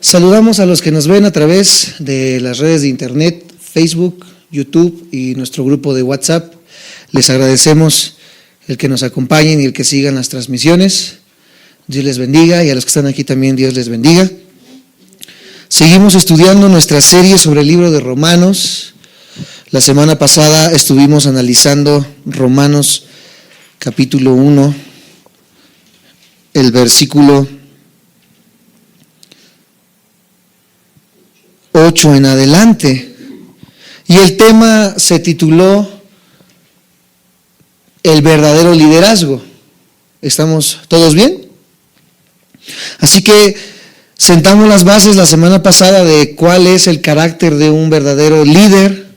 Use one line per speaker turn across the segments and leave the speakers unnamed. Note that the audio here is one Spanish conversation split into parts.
Saludamos a los que nos ven a través de las redes de internet, Facebook, YouTube y nuestro grupo de WhatsApp. Les agradecemos el que nos acompañen y el que sigan las transmisiones. Dios les bendiga, y a los que están aquí también Dios les bendiga. Seguimos estudiando nuestra serie sobre el libro de Romanos. La semana pasada estuvimos analizando Romanos capítulo 1, el versículo 8 en adelante, y el tema se tituló El verdadero liderazgo. ¿Estamos todos bien? Así que sentamos las bases la semana pasada de cuál es el carácter de un verdadero líder,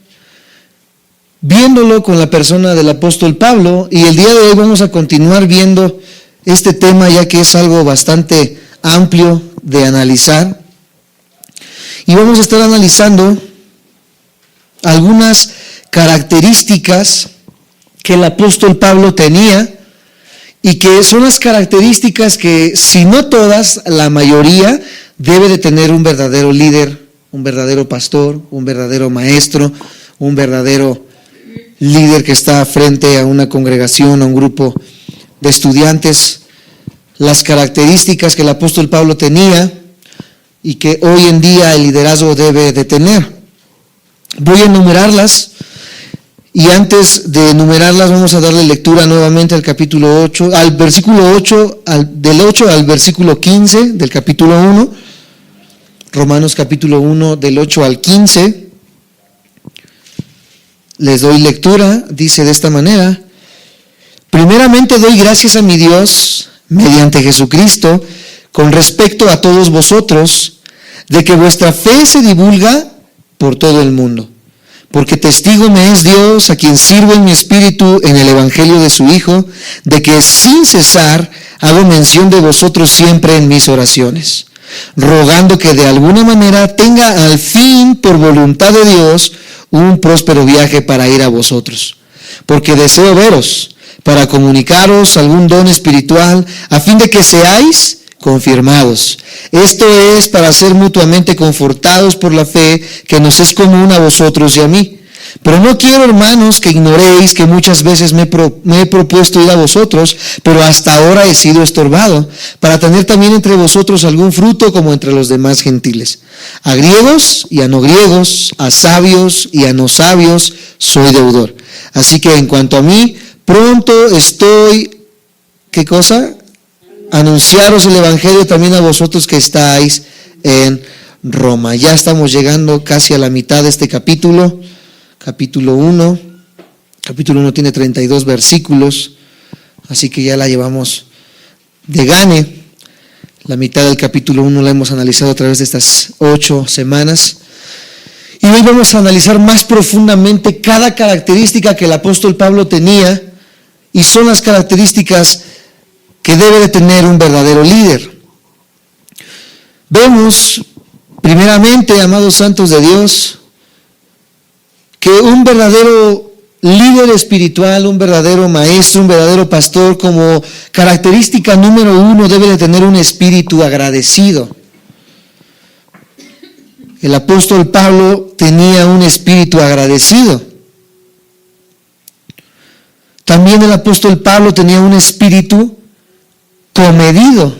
viéndolo con la persona del apóstol Pablo, y el día de hoy vamos a continuar viendo este tema, ya que es algo bastante amplio de analizar. Y vamos a estar analizando algunas características que el apóstol Pablo tenía, y que son las características que, si no todas, la mayoría debe de tener un verdadero líder, un verdadero pastor, un verdadero maestro, un verdadero líder que está frente a una congregación, a un grupo de estudiantes. Las características que el apóstol Pablo tenía y que hoy en día el liderazgo debe de tener. Voy a enumerarlas, y antes de enumerarlas vamos a darle lectura nuevamente al capítulo 8, al versículo 8, del 8 al versículo 15 del capítulo 1, Romanos capítulo 1 del 8 al 15. Les doy lectura, dice de esta manera: primeramente doy gracias a mi Dios, mediante Jesucristo, con respecto a todos vosotros, de que vuestra fe se divulga por todo el mundo. Porque testigo me es Dios, a quien sirvo en mi espíritu en el evangelio de su Hijo, de que sin cesar hago mención de vosotros siempre en mis oraciones, rogando que de alguna manera tenga al fin, por voluntad de Dios, un próspero viaje para ir a vosotros. Porque deseo veros, para comunicaros algún don espiritual, a fin de que seáis confirmados. Esto es para ser mutuamente confortados por la fe que nos es común a vosotros y a mí. Pero no quiero, hermanos, que ignoréis que muchas veces me he propuesto ir a vosotros, pero hasta ahora he sido estorbado, para tener también entre vosotros algún fruto como entre los demás gentiles. A griegos y a no griegos, a sabios y a no sabios, soy deudor. Así que en cuanto a mí, pronto estoy, ¿qué cosa? Anunciaros el evangelio también a vosotros que estáis en Roma. Ya estamos llegando casi a la mitad de este capítulo, capítulo 1. Capítulo 1 tiene 32 versículos, así que ya la llevamos de gane. La mitad del capítulo 1 la hemos analizado a través de estas 8 semanas. Y hoy vamos a analizar más profundamente cada característica que el apóstol Pablo tenía, y son las características que debe de tener un verdadero líder. Vemos, primeramente, amados santos de Dios, que un verdadero líder espiritual, un verdadero maestro, un verdadero pastor, como característica número 1, debe de tener un espíritu agradecido. El apóstol Pablo tenía un espíritu agradecido. También el apóstol Pablo tenía un espíritu comedido.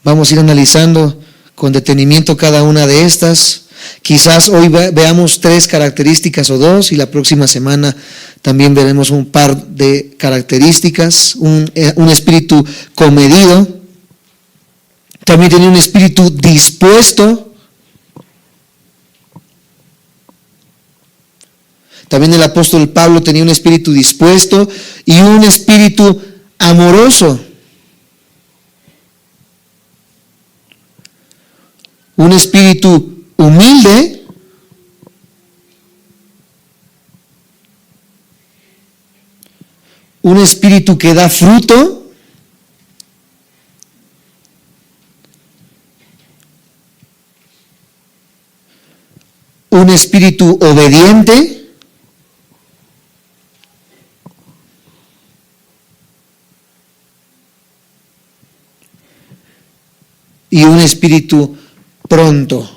Vamos a ir analizando con detenimiento cada una de estas. Quizás hoy veamos 3 características o 2, y la próxima semana también veremos un par de características. Un espíritu comedido. También tenía un espíritu dispuesto. También el apóstol Pablo tenía un espíritu dispuesto y un espíritu amoroso. Un espíritu humilde. Un espíritu que da fruto. Un espíritu obediente. y un espíritu pronto.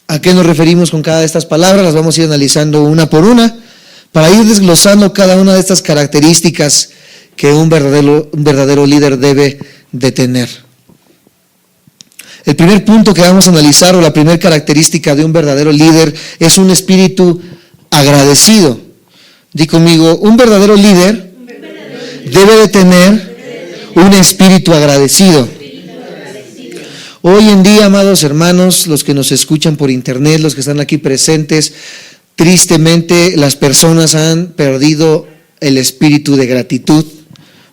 ¿A qué nos referimos con cada de estas palabras? Las vamos a ir analizando una por una para ir desglosando cada una de estas características que un verdadero líder debe de tener. El primer punto que vamos a analizar, o la primera característica de un verdadero líder, es un espíritu agradecido. Di conmigo, un verdadero líder debe de tener un espíritu agradecido. Hoy en día, amados hermanos, los que nos escuchan por internet, los que están aquí presentes, tristemente las personas han perdido el espíritu de gratitud.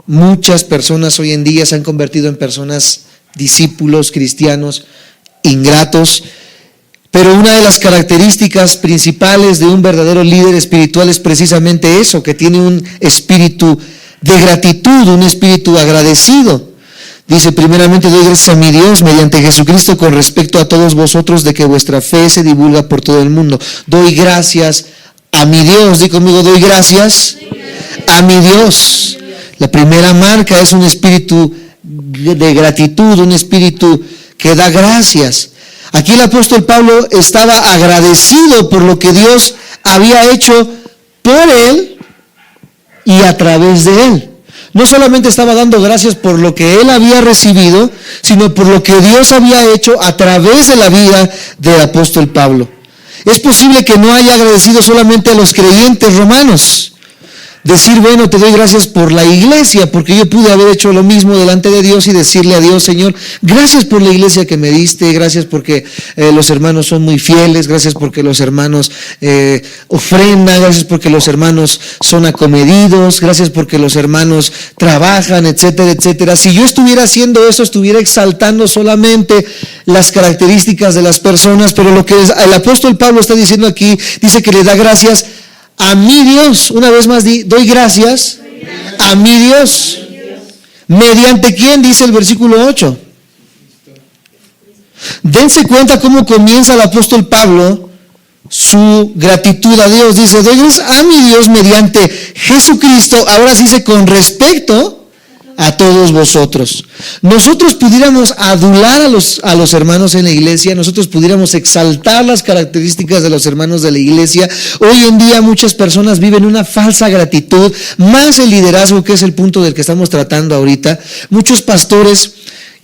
Muchas personas hoy en día se han convertido en personas discípulos cristianos ingratos, pero una de las características principales de un verdadero líder espiritual es precisamente eso, que tiene un espíritu de gratitud, un espíritu agradecido. Dice, primeramente doy gracias a mi Dios mediante Jesucristo con respecto a todos vosotros de que vuestra fe se divulga por todo el mundo. Doy gracias a mi Dios, di conmigo, doy gracias a mi Dios. La primera marca es un espíritu de gratitud, un espíritu que da gracias. Aquí el apóstol Pablo estaba agradecido por lo que Dios había hecho por él y a través de él. No solamente estaba dando gracias por lo que él había recibido, sino por lo que Dios había hecho a través de la vida del apóstol Pablo. Es posible que no haya agradecido solamente a los creyentes romanos. Decir, bueno, te doy gracias por la iglesia, porque yo pude haber hecho lo mismo delante de Dios y decirle a Dios, Señor, gracias por la iglesia que me diste, gracias porque los hermanos son muy fieles, gracias porque los hermanos ofrendan, gracias porque los hermanos son acomedidos, gracias porque los hermanos trabajan, etcétera, etcétera. Si yo estuviera haciendo eso, estuviera exaltando solamente las características de las personas, pero lo que el apóstol Pablo está diciendo aquí, dice que le da gracias a mi Dios. Una vez más, doy gracias a mi Dios. ¿Mediante quién? Dice el versículo 8. Dense cuenta cómo comienza el apóstol Pablo su gratitud a Dios. Dice, doy gracias a mi Dios mediante Jesucristo. Ahora sí dice, con respecto a todos vosotros. Nosotros pudiéramos adular a los hermanos en la iglesia, nosotros pudiéramos exaltar las características de los hermanos de la iglesia. Hoy en día muchas personas viven una falsa gratitud, más el liderazgo, que es el punto del que estamos tratando ahorita. Muchos pastores,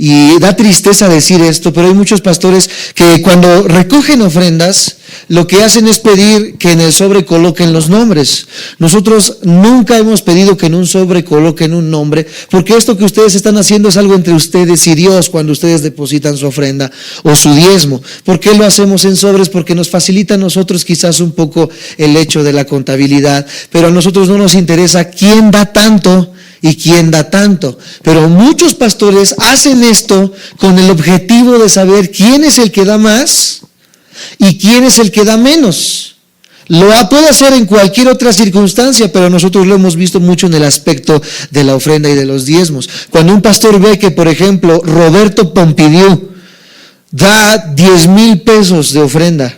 y da tristeza decir esto, pero hay muchos pastores que cuando recogen ofrendas, lo que hacen es pedir que en el sobre coloquen los nombres. Nosotros nunca hemos pedido que en un sobre coloquen un nombre, porque esto que ustedes están haciendo es algo entre ustedes y Dios cuando ustedes depositan su ofrenda o su diezmo. ¿Por qué lo hacemos en sobres? Porque nos facilita a nosotros quizás un poco el hecho de la contabilidad, pero a nosotros no nos interesa quién da tanto y quién da tanto. Pero muchos pastores hacen esto con el objetivo de saber quién es el que da más y quién es el que da menos. Lo puede hacer en cualquier otra circunstancia, pero nosotros lo hemos visto mucho en el aspecto de la ofrenda y de los diezmos. Cuando un pastor ve que, por ejemplo, Roberto Pompidiu da 10,000 pesos de ofrenda,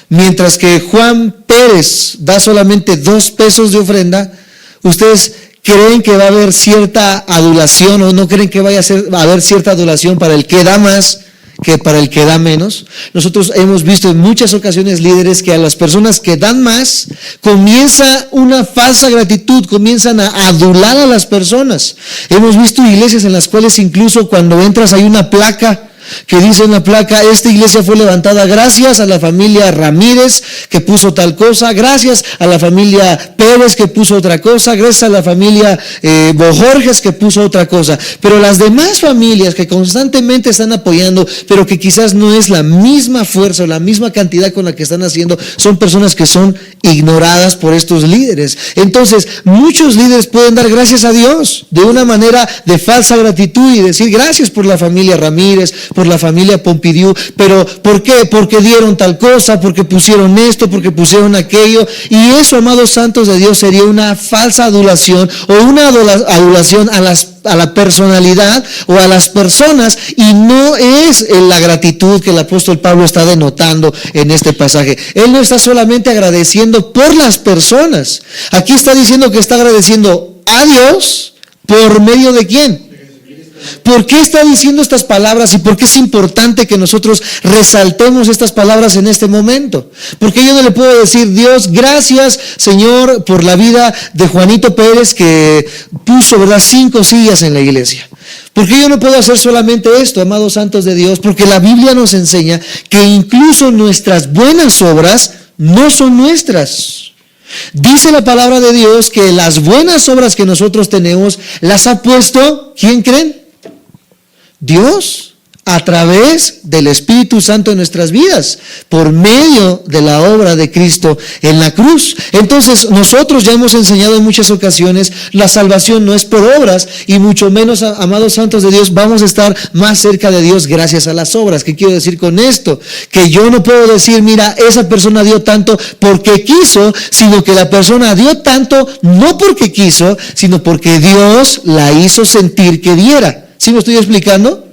mientras que Juan Pérez da solamente 2 pesos de ofrenda, ustedes ¿creen que va a haber cierta adulación o no creen que vaya a haber cierta adulación para el que da más que para el que da menos? Nosotros hemos visto en muchas ocasiones líderes que a las personas que dan más comienza una falsa gratitud, comienzan a adular a las personas. Hemos visto iglesias en las cuales incluso cuando entras hay una placa que dice en la placa, esta iglesia fue levantada gracias a la familia Ramírez que puso tal cosa, gracias a la familia Pérez que puso otra cosa, gracias a la familia Bojorges que puso otra cosa. Pero las demás familias que constantemente están apoyando, pero que quizás no es la misma fuerza o la misma cantidad con la que están haciendo, son personas que son ignoradas por estos líderes. Entonces, muchos líderes pueden dar gracias a Dios de una manera de falsa gratitud y decir gracias por la familia Ramírez, por la familia Pompidiu, pero ¿por qué? Porque dieron tal cosa, porque pusieron esto, porque pusieron aquello, y eso, amados santos de Dios, sería una falsa adulación o una adulación a la personalidad o a las personas, y no es la gratitud que el apóstol Pablo está denotando en este pasaje. Él no está solamente agradeciendo por las personas, aquí está diciendo que está agradeciendo a Dios por medio de ¿quién? ¿Por qué está diciendo estas palabras y por qué es importante que nosotros resaltemos estas palabras en este momento? Porque yo no le puedo decir, Dios, gracias, Señor, por la vida de Juanito Pérez que puso, ¿verdad?, 5 sillas en la iglesia. ¿Por qué yo no puedo hacer solamente esto, amados santos de Dios? Porque la Biblia nos enseña que incluso nuestras buenas obras no son nuestras. Dice la palabra de Dios que las buenas obras que nosotros tenemos las ha puesto, ¿quién creen? Dios, a través del Espíritu Santo en nuestras vidas, por medio de la obra de Cristo en la cruz. Entonces, nosotros ya hemos enseñado en muchas ocasiones, la salvación no es por obras, y mucho menos, amados santos de Dios, vamos a estar más cerca de Dios gracias a las obras. ¿Qué quiero decir con esto? Que yo no puedo decir, mira, esa persona dio tanto porque quiso, sino que la persona dio tanto no porque quiso, sino porque Dios la hizo sentir que diera. ¿Sí me estoy explicando?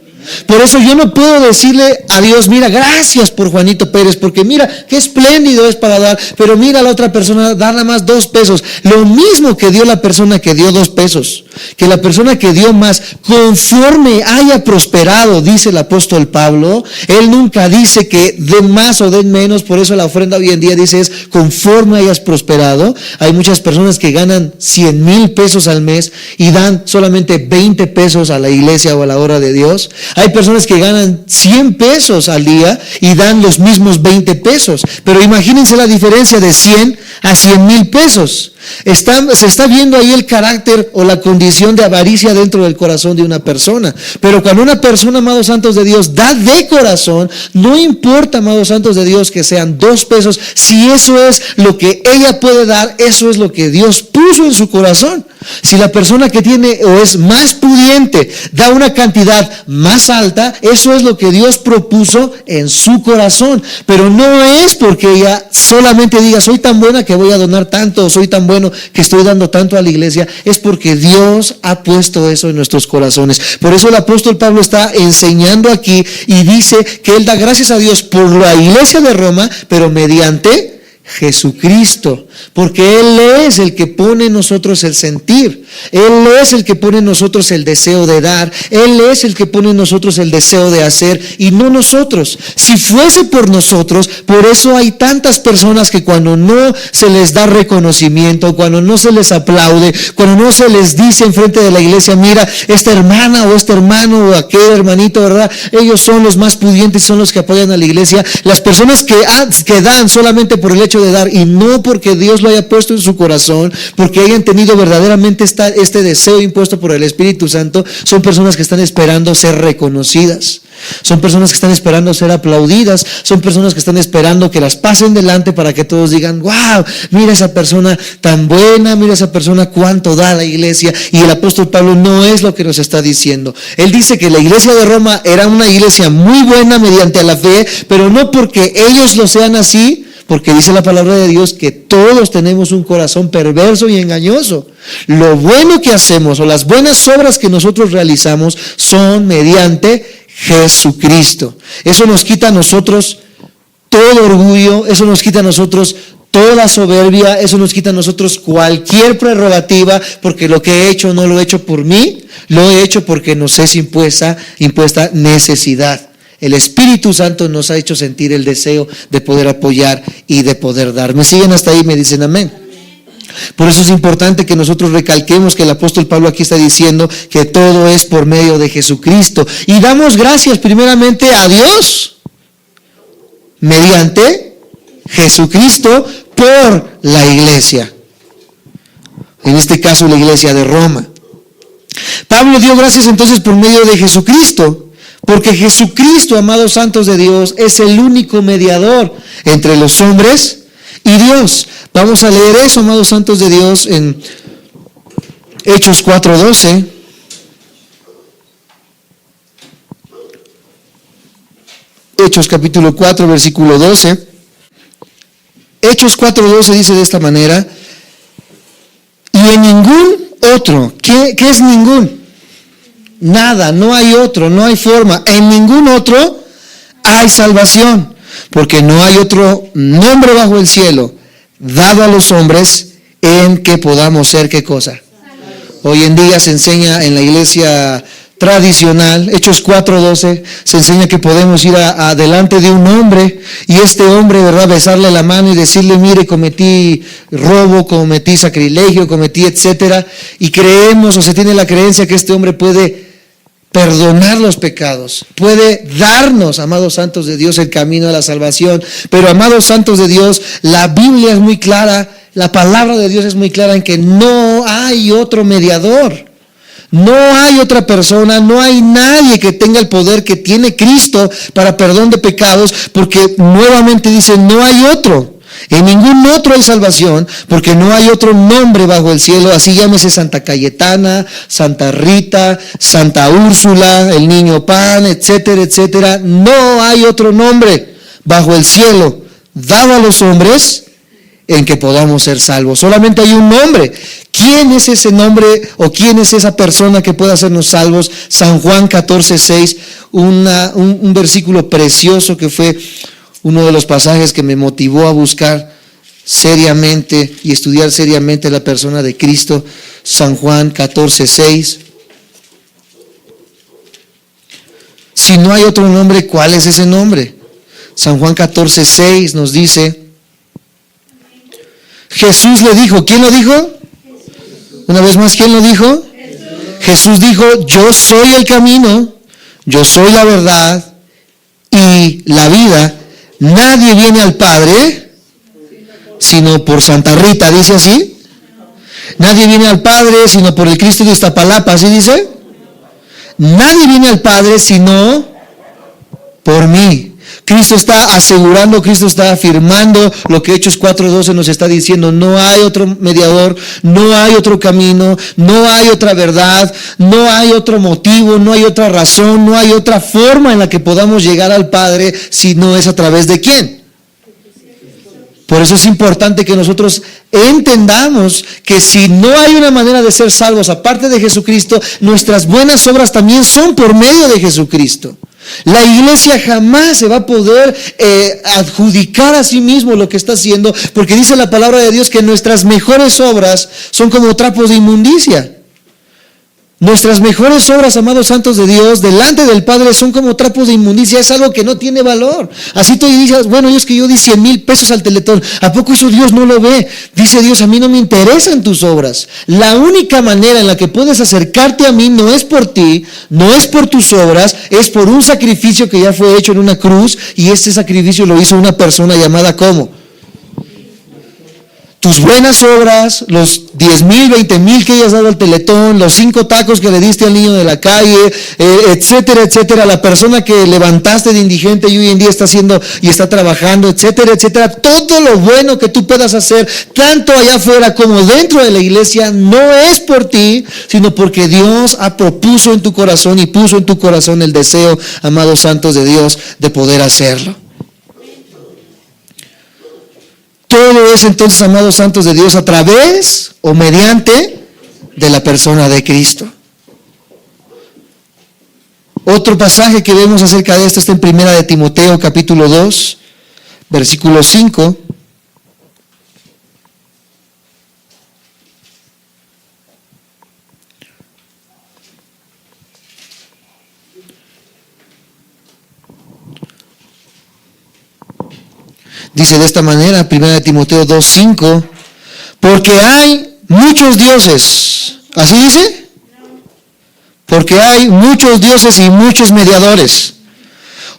Por eso yo no puedo decirle a Dios, mira, gracias por Juanito Pérez, porque mira, qué espléndido es para dar, pero mira a la otra persona, dar nada más 2 pesos. Lo mismo que dio la persona que dio 2 pesos, que la persona que dio más, conforme haya prosperado, dice el apóstol Pablo. Él nunca dice que den más o den menos, por eso la ofrenda hoy en día dice es conforme hayas prosperado. Hay muchas personas que ganan 100,000 pesos al mes y dan solamente 20 pesos a la iglesia o a la obra de Dios. Hay personas que ganan 100 pesos al día y dan los mismos 20 pesos. Pero imagínense la diferencia de 100 a 100,000 pesos. Se está viendo ahí el carácter o la condición de avaricia dentro del corazón de una persona. Pero cuando una persona, amados santos de Dios, da de corazón, no importa, amados santos de Dios, que sean 2 pesos, si eso es lo que ella puede dar, eso es lo que Dios puso en su corazón. Si la persona que tiene o es más pudiente da una cantidad más alta, eso es lo que Dios propuso en su corazón. Pero no es porque ella solamente diga, soy tan buena que voy a donar tanto, o soy tan bueno que estoy dando tanto a la iglesia. Es porque Dios ha puesto eso en nuestros corazones. Por eso el apóstol Pablo está enseñando aquí y dice que él da gracias a Dios por la iglesia de Roma, pero mediante Jesucristo, porque Él es el que pone en nosotros el sentir, Él es el que pone en nosotros el deseo de dar, Él es el que pone en nosotros el deseo de hacer, y no nosotros. Si fuese por nosotros, por eso hay tantas personas que cuando no se les da reconocimiento, cuando no se les aplaude, cuando no se les dice en frente de la iglesia, mira, esta hermana o este hermano o aquel hermanito, ¿verdad? Ellos son los más pudientes, son los que apoyan a la iglesia. Las personas que dan solamente por el hecho de dar y no porque Dios lo haya puesto en su corazón, porque hayan tenido verdaderamente este deseo impuesto por el Espíritu Santo, son personas que están esperando ser reconocidas, son personas que están esperando ser aplaudidas, son personas que están esperando que las pasen delante para que todos digan, wow, mira esa persona tan buena, mira esa persona cuánto da a la iglesia. Y el apóstol Pablo no es lo que nos está diciendo. Él dice que la iglesia de Roma era una iglesia muy buena mediante la fe, pero no porque ellos lo sean así, porque dice la palabra de Dios que todos tenemos un corazón perverso y engañoso. Lo bueno que hacemos o las buenas obras que nosotros realizamos son mediante Jesucristo. Eso nos quita a nosotros todo orgullo, eso nos quita a nosotros toda soberbia, eso nos quita a nosotros cualquier prerrogativa, porque lo que he hecho no lo he hecho por mí, lo he hecho porque nos es impuesta necesidad. El Espíritu Santo nos ha hecho sentir el deseo de poder apoyar y de poder dar. ¿Me siguen hasta ahí? ¿Me dicen amén? Por eso es importante que nosotros recalquemos que el apóstol Pablo aquí está diciendo que todo es por medio de Jesucristo. Y damos gracias primeramente a Dios mediante Jesucristo por la iglesia. En este caso la iglesia de Roma. Pablo dio gracias entonces por medio de Jesucristo. Porque Jesucristo, amados santos de Dios, es el único mediador entre los hombres y Dios. Vamos a leer eso, amados santos de Dios, en Hechos 4:12. Hechos capítulo 4, versículo 12. Hechos 4:12 dice de esta manera: y en ningún otro, ¿qué es ningún? Nada, no hay otro, no hay forma. En ningún otro hay salvación, porque no hay otro nombre bajo el cielo dado a los hombres en que podamos ser, ¿qué cosa? Hoy en día se enseña en la iglesia tradicional. Hechos 4:12 se enseña que podemos ir adelante de un hombre y este hombre, ¿verdad?, besarle la mano y decirle: mire, cometí robo, cometí sacrilegio, cometí etcétera, y creemos, o se tiene la creencia que este hombre puede perdonar los pecados, puede darnos, amados santos de Dios, el camino a la salvación. Pero, amados santos de Dios, la Biblia es muy clara, la palabra de Dios es muy clara en que no hay otro mediador. No hay otra persona, no hay nadie que tenga el poder que tiene Cristo para perdón de pecados, porque nuevamente dice: no hay otro. En ningún otro hay salvación, porque no hay otro nombre bajo el cielo, así llámese Santa Cayetana, Santa Rita, Santa Úrsula, el Niño Pan, etcétera, etcétera. No hay otro nombre bajo el cielo dado a los hombres en que podamos ser salvos. Solamente hay un nombre. ¿Quién es ese nombre o quién es esa persona que puede hacernos salvos? San Juan 14:6, un versículo precioso que fue uno de los pasajes que me motivó a buscar seriamente y estudiar seriamente la persona de Cristo. San Juan 14:6. Si no hay otro nombre, ¿cuál es ese nombre? San Juan 14:6 nos dice: Jesús le dijo, ¿quién lo dijo? Una vez más, ¿quién lo dijo? Jesús dijo: yo soy el camino, yo soy la verdad y la vida. Nadie viene al Padre sino por Santa Rita, ¿dice así? Nadie viene al Padre sino por el Cristo de Iztapalapa, ¿así dice? Nadie viene al Padre sino por mí. Cristo está asegurando, Cristo está afirmando lo que Hechos 4:12 nos está diciendo: no hay otro mediador, no hay otro camino, no hay otra verdad, no hay otro motivo, no hay otra razón, no hay otra forma en la que podamos llegar al Padre si no es a través de ¿quién? Por eso es importante que nosotros entendamos que si no hay una manera de ser salvos aparte de Jesucristo, nuestras buenas obras también son por medio de Jesucristo. La iglesia jamás se va a poder adjudicar a sí mismo lo que está haciendo, porque dice la palabra de Dios que nuestras mejores obras son como trapos de inmundicia. Nuestras mejores obras, amados santos de Dios, delante del Padre son como trapos de inmundicia, es algo que no tiene valor. Así tú dices: bueno, es que yo di 100,000 pesos al Teletón, ¿a poco eso Dios no lo ve? Dice Dios: a mí no me interesan tus obras. La única manera en la que puedes acercarte a mí no es por ti, no es por tus obras, es por un sacrificio que ya fue hecho en una cruz, y este sacrificio lo hizo una persona llamada ¿cómo? Tus buenas obras, los 10,000, 20,000 que hayas dado al Teletón, los 5 tacos que le diste al niño de la calle, etcétera, etcétera, la persona que levantaste de indigente y hoy en día está haciendo y está trabajando, etcétera, etcétera, todo lo bueno que tú puedas hacer, tanto allá afuera como dentro de la iglesia, no es por ti, sino porque Dios propuso en tu corazón y puso en tu corazón el deseo, amados santos de Dios, de poder hacerlo. Todo es entonces, amados santos de Dios, a través o mediante de la persona de Cristo. Otro pasaje que vemos acerca de esto está en 1 de Timoteo capítulo 2, versículo 5. Dice de esta manera, 1 Timoteo 2:5, porque hay muchos dioses. ¿Así dice? Porque hay muchos dioses y muchos mediadores.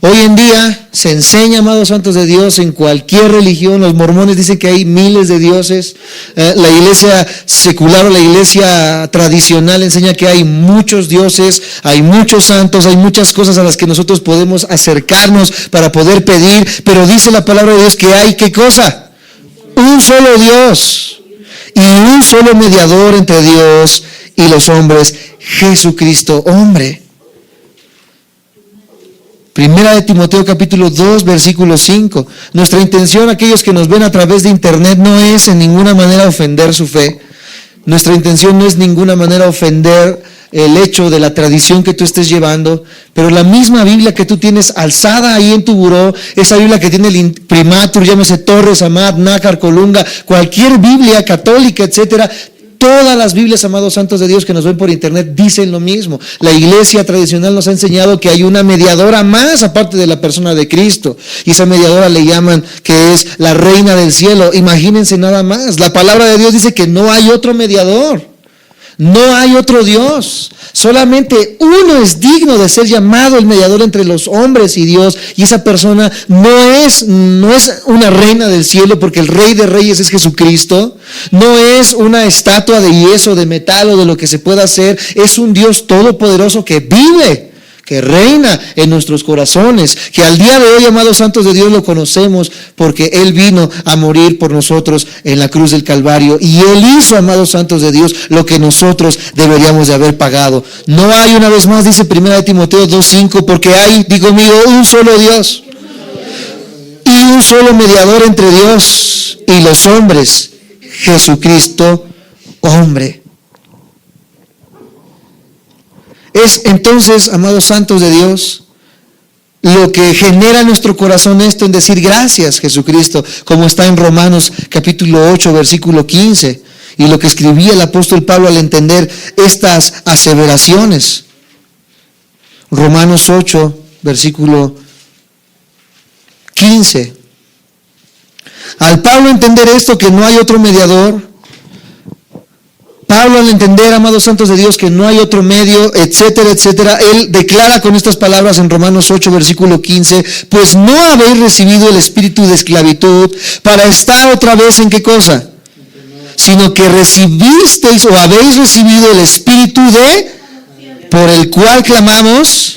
Hoy en día se enseña, amados santos de Dios, en cualquier religión. Los mormones dicen que hay miles de dioses. La iglesia secular o la iglesia tradicional enseña que hay muchos dioses, hay muchos santos, hay muchas cosas a las que nosotros podemos acercarnos para poder pedir. Pero dice la palabra de Dios que hay, ¿qué cosa? Un solo Dios y un solo mediador entre Dios y los hombres, Jesucristo, hombre. 1 de Timoteo capítulo 2, versículo 5. Nuestra intención, aquellos que nos ven a través de internet, no es en ninguna manera ofender su fe. Nuestra intención no es en ninguna manera ofender el hecho de la tradición que tú estés llevando, pero la misma Biblia que tú tienes alzada ahí en tu buró, esa Biblia que tiene el imprimatur, llámese Torres, Amat, Nácar, Colunga, cualquier Biblia católica, etcétera, todas las Biblias, amados santos de Dios que nos ven por internet, dicen lo mismo. La iglesia tradicional nos ha enseñado que hay una mediadora más aparte de la persona de Cristo. Y esa mediadora le llaman que es la reina del cielo. Imagínense nada más. La palabra de Dios dice que no hay otro mediador. No hay otro Dios. Solamente uno es digno de ser llamado el mediador entre los hombres y Dios. Y esa persona no es una reina del cielo, porque el Rey de Reyes es Jesucristo. No es una estatua de yeso, de metal o de lo que se pueda hacer. Es un Dios todopoderoso que vive, que reina en nuestros corazones, que al día de hoy, amados santos de Dios, lo conocemos porque Él vino a morir por nosotros en la cruz del Calvario, y Él hizo, amados santos de Dios, lo que nosotros deberíamos de haber pagado. No hay, una vez más, dice 1 Timoteo 2:5, porque hay, digo conmigo, un solo Dios y un solo mediador entre Dios y los hombres, Jesucristo, hombre. Es entonces, amados santos de Dios, lo que genera en nuestro corazón esto, en decir gracias, Jesucristo, como está en Romanos capítulo 8, versículo 15, y lo que escribía el apóstol Pablo al entender estas aseveraciones. Romanos 8, versículo 15. Al Pablo entender esto, que no hay otro mediador, Pablo, al entender, amados santos de Dios, que no hay otro medio, etcétera, etcétera, él declara con estas palabras en Romanos 8, versículo 15, pues no habéis recibido el espíritu de esclavitud para estar otra vez en qué cosa, sino que recibisteis o habéis recibido el espíritu por el cual clamamos,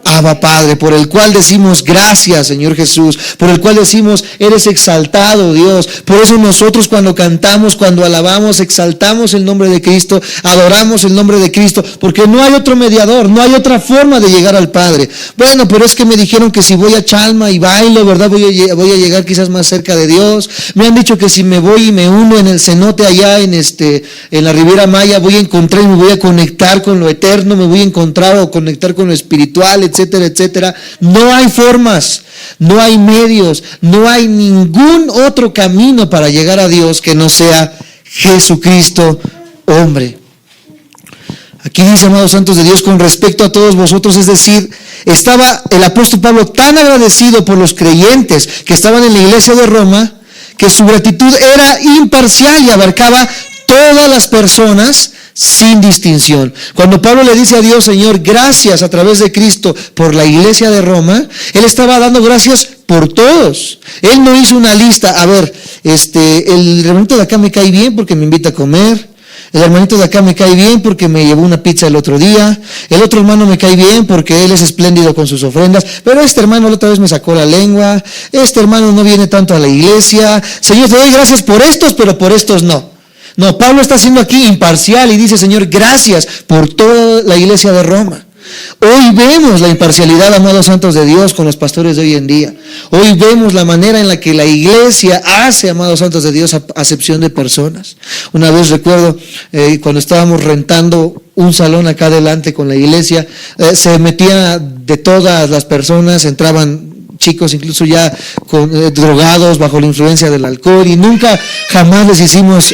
Abba Padre, por el cual decimos gracias, Señor Jesús, por el cual decimos eres exaltado, Dios. Por eso nosotros cuando cantamos, cuando alabamos, exaltamos el nombre de Cristo, adoramos el nombre de Cristo, porque no hay otro mediador, no hay otra forma de llegar al Padre. Bueno, pero es que me dijeron que si voy a Chalma y bailo, ¿verdad? Voy a llegar quizás más cerca de Dios. Me han dicho que si me voy y me uno en el cenote allá en la Riviera Maya, voy a encontrar y me voy a conectar con lo eterno, me voy a encontrar o conectar con lo espiritual, etcétera, etcétera. No hay formas, no hay medios, no hay ningún otro camino para llegar a Dios que no sea Jesucristo, hombre. Aquí dice, amados santos de Dios, con respecto a todos vosotros, es decir, estaba el apóstol Pablo tan agradecido por los creyentes que estaban en la iglesia de Roma, que su gratitud era imparcial y abarcaba todas las personas sin distinción. Cuando Pablo le dice a Dios, Señor, gracias a través de Cristo por la iglesia de Roma, él estaba dando gracias por todos. Él no hizo una lista, a ver, el hermanito de acá me cae bien porque me invita a comer, el hermanito de acá me cae bien porque me llevó una pizza el otro día, el otro hermano me cae bien porque él es espléndido con sus ofrendas, pero este hermano la otra vez me sacó la lengua, este hermano no viene tanto a la iglesia. Señor, te doy gracias por estos, pero por estos no. No, Pablo está siendo aquí imparcial y dice, Señor, gracias por toda la iglesia de Roma. Hoy vemos la imparcialidad, amados santos de Dios, con los pastores de hoy en día. Hoy vemos la manera en la que la iglesia hace, amados santos de Dios, acepción de personas. Una vez recuerdo, cuando estábamos rentando un salón acá adelante con la iglesia, se metía de todas las personas, entraban chicos incluso ya drogados bajo la influencia del alcohol, y nunca jamás les hicimos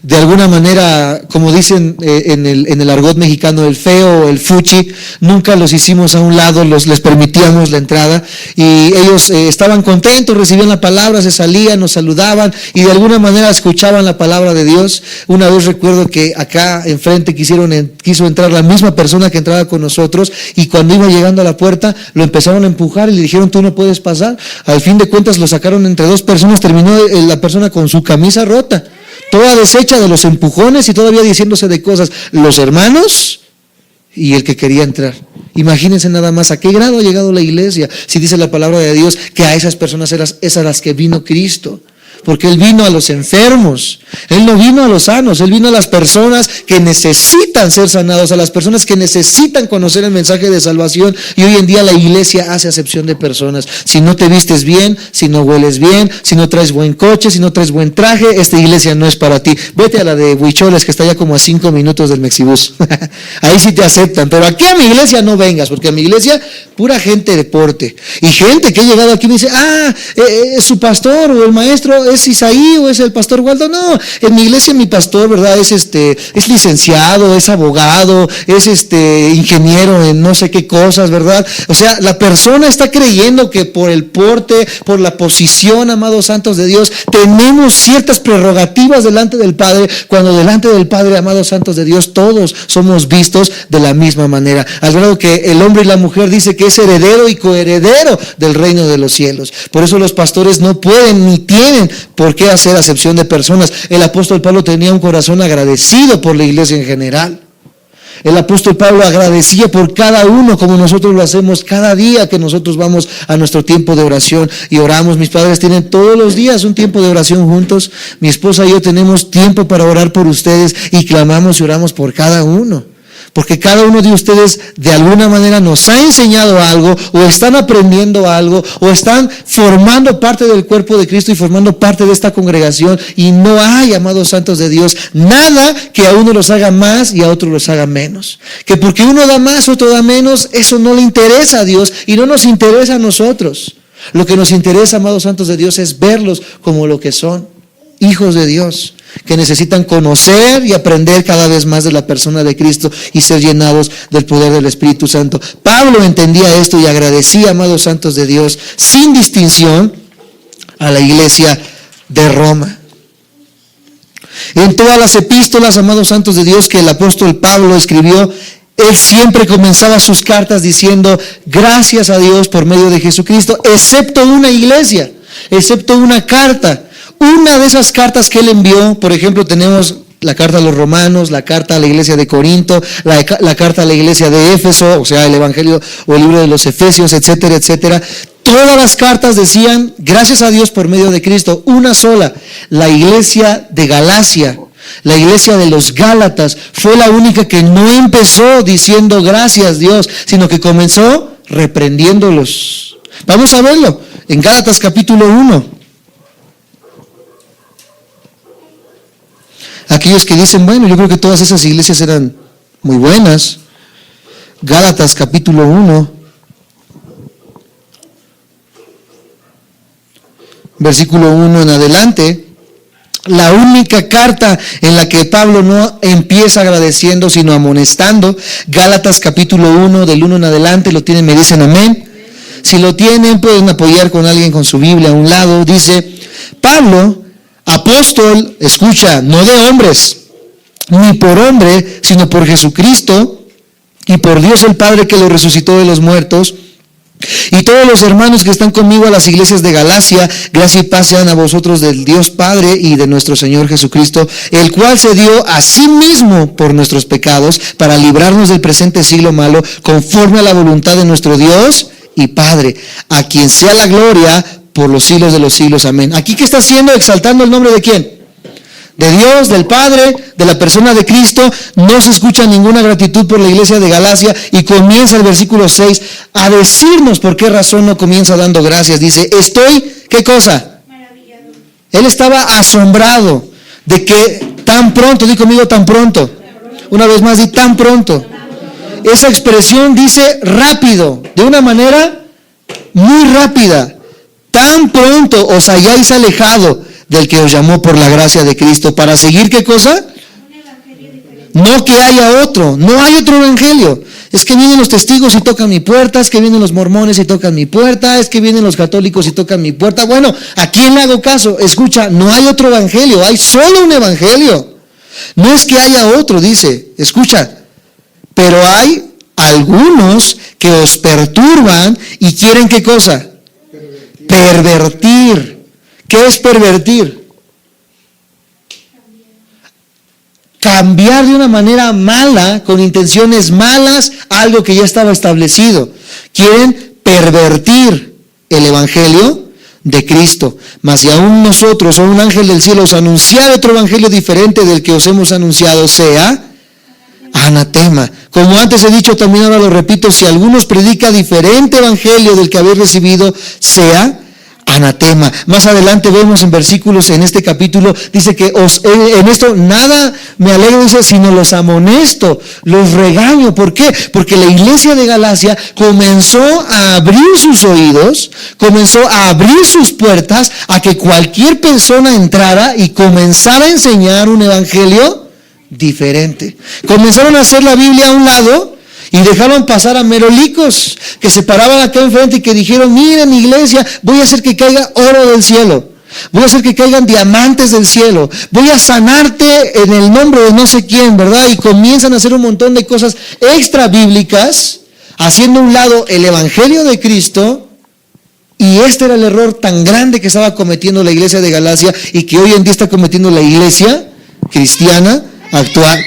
de alguna manera, como dicen en el argot mexicano, el feo o el fuchi, nunca los hicimos a un lado, les permitíamos la entrada, y ellos estaban contentos, recibían la palabra, se salían, nos saludaban y de alguna manera escuchaban la palabra de Dios. Una vez recuerdo que acá enfrente quiso entrar la misma persona que entraba con nosotros, y cuando iba llegando a la puerta lo empezaron a empujar y le dijeron, tú no puedes pasar. Al fin de cuentas lo sacaron entre dos personas, terminó la persona con su camisa rota, toda deshecha de los empujones y todavía diciéndose de cosas, los hermanos y el que quería entrar. Imagínense nada más a qué grado ha llegado la iglesia, si dice la palabra de Dios que a esas personas es a las que vino Cristo. Porque Él vino a los enfermos, Él no vino a los sanos, Él vino a las personas que necesitan ser sanados, a las personas que necesitan conocer el mensaje de salvación. Y hoy en día la iglesia hace acepción de personas. Si no te vistes bien, si no hueles bien, si no traes buen coche, si no traes buen traje, esta iglesia no es para ti. Vete a la de Huicholes, que está ya como a 5 minutos del Mexibus. Ahí sí te aceptan, pero aquí a mi iglesia no vengas, porque a mi iglesia pura gente de porte. Y gente que ha llegado aquí me dice, su pastor o el maestro ¿es Isaí o es el pastor Waldo? No, en mi iglesia mi pastor, ¿verdad? Es licenciado, es abogado, es ingeniero en no sé qué cosas, ¿verdad? O sea, la persona está creyendo que por el porte, por la posición, amados santos de Dios, tenemos ciertas prerrogativas delante del Padre, cuando delante del Padre, amados santos de Dios, todos somos vistos de la misma manera. Al grado que el hombre y la mujer dice que es heredero y coheredero del reino de los cielos. Por eso los pastores no pueden ni tienen por qué hacer acepción de personas. El apóstol Pablo tenía un corazón agradecido por la iglesia en general. El apóstol Pablo agradecía por cada uno, como nosotros lo hacemos cada día que nosotros vamos a nuestro tiempo de oración y oramos. Mis padres tienen todos los días un tiempo de oración juntos. Mi esposa y yo tenemos tiempo para orar por ustedes y clamamos y oramos por cada uno. Porque cada uno de ustedes de alguna manera nos ha enseñado algo, o están aprendiendo algo, o están formando parte del cuerpo de Cristo y formando parte de esta congregación. Y no hay, amados santos de Dios, nada que a uno los haga más y a otro los haga menos. Que porque uno da más, otro da menos, eso no le interesa a Dios y no nos interesa a nosotros. Lo que nos interesa, amados santos de Dios, es verlos como lo que son, hijos de Dios, que necesitan conocer y aprender cada vez más de la persona de Cristo y ser llenados del poder del Espíritu Santo. Pablo entendía esto y agradecía, amados santos de Dios, sin distinción, a la iglesia de Roma. En todas las epístolas, amados santos de Dios, que el apóstol Pablo escribió, él siempre comenzaba sus cartas diciendo gracias a Dios por medio de Jesucristo, excepto una iglesia, excepto una carta. Una de esas cartas que él envió, por ejemplo, tenemos la carta a los romanos, la carta a la iglesia de Corinto, la carta a la iglesia de Éfeso, o sea, el evangelio o el libro de los Efesios, etcétera, etcétera. Todas las cartas decían, gracias a Dios por medio de Cristo. Una sola, la iglesia de Galacia, la iglesia de los Gálatas, fue la única que no empezó diciendo gracias Dios, sino que comenzó reprendiéndolos. Vamos a verlo en Gálatas capítulo 1. Aquellos que dicen, bueno, yo creo que todas esas iglesias eran muy buenas. Gálatas capítulo 1, versículo 1 en adelante. La única carta en la que Pablo no empieza agradeciendo, sino amonestando. Gálatas capítulo 1, del 1 en adelante. ¿Lo tienen? Me dicen amén. Si lo tienen, pueden apoyar con alguien con su Biblia a un lado. Dice, Pablo, apóstol, escucha, no de hombres, ni por hombre, sino por Jesucristo y por Dios el Padre que lo resucitó de los muertos, y todos los hermanos que están conmigo a las iglesias de Galacia, gracia y paz sean a vosotros del Dios Padre y de nuestro Señor Jesucristo, el cual se dio a sí mismo por nuestros pecados, para librarnos del presente siglo malo, conforme a la voluntad de nuestro Dios y Padre, a quien sea la gloria por los siglos de los siglos, amén. Aquí, ¿qué está haciendo? Exaltando el nombre de ¿quién? De Dios, del Padre, de la persona de Cristo. No se escucha ninguna gratitud por la iglesia de Galacia, y comienza el versículo 6 a decirnos por qué razón no comienza dando gracias. Dice, estoy, ¿qué cosa? Maravillado. Él estaba asombrado de que tan pronto, di conmigo, tan pronto. Una vez más, di tan pronto. Esa expresión dice rápido, de una manera muy rápida. Tan pronto os hayáis alejado del que os llamó por la gracia de Cristo para seguir, ¿qué cosa? No que haya otro, no hay otro evangelio. Es que vienen los testigos y tocan mi puerta, es que vienen los mormones y tocan mi puerta, es que vienen los católicos y tocan mi puerta. Bueno, ¿a quién le hago caso? Escucha, no hay otro evangelio, hay solo un evangelio. No es que haya otro, dice, escucha, pero hay algunos que os perturban y quieren, ¿qué cosa? Pervertir. ¿Qué es pervertir? Cambiar de una manera mala, con intenciones malas, algo que ya estaba establecido. Quieren pervertir el evangelio de Cristo. Mas si aún nosotros o un ángel del cielo os anunciara otro evangelio diferente del que os hemos anunciado, sea anatema. Como antes he dicho, también ahora lo repito, si algunos predica diferente evangelio del que habéis recibido, sea anatema. Más adelante vemos en versículos en este capítulo, dice que en esto nada me alegro, dice, sino los amonesto, los regaño. ¿Por qué? Porque la iglesia de Galacia comenzó a abrir sus oídos, comenzó a abrir sus puertas a que cualquier persona entrara y comenzara a enseñar un evangelio diferente. Comenzaron a hacer la Biblia a un lado y dejaron pasar a merolicos que se paraban acá enfrente y que dijeron: miren, iglesia, voy a hacer que caiga oro del cielo, voy a hacer que caigan diamantes del cielo, voy a sanarte en el nombre de no sé quién, ¿verdad? Y comienzan a hacer un montón de cosas extra bíblicas, haciendo a un lado el evangelio de Cristo. Y este era el error tan grande que estaba cometiendo la iglesia de Galacia y que hoy en día está cometiendo la iglesia cristiana actual.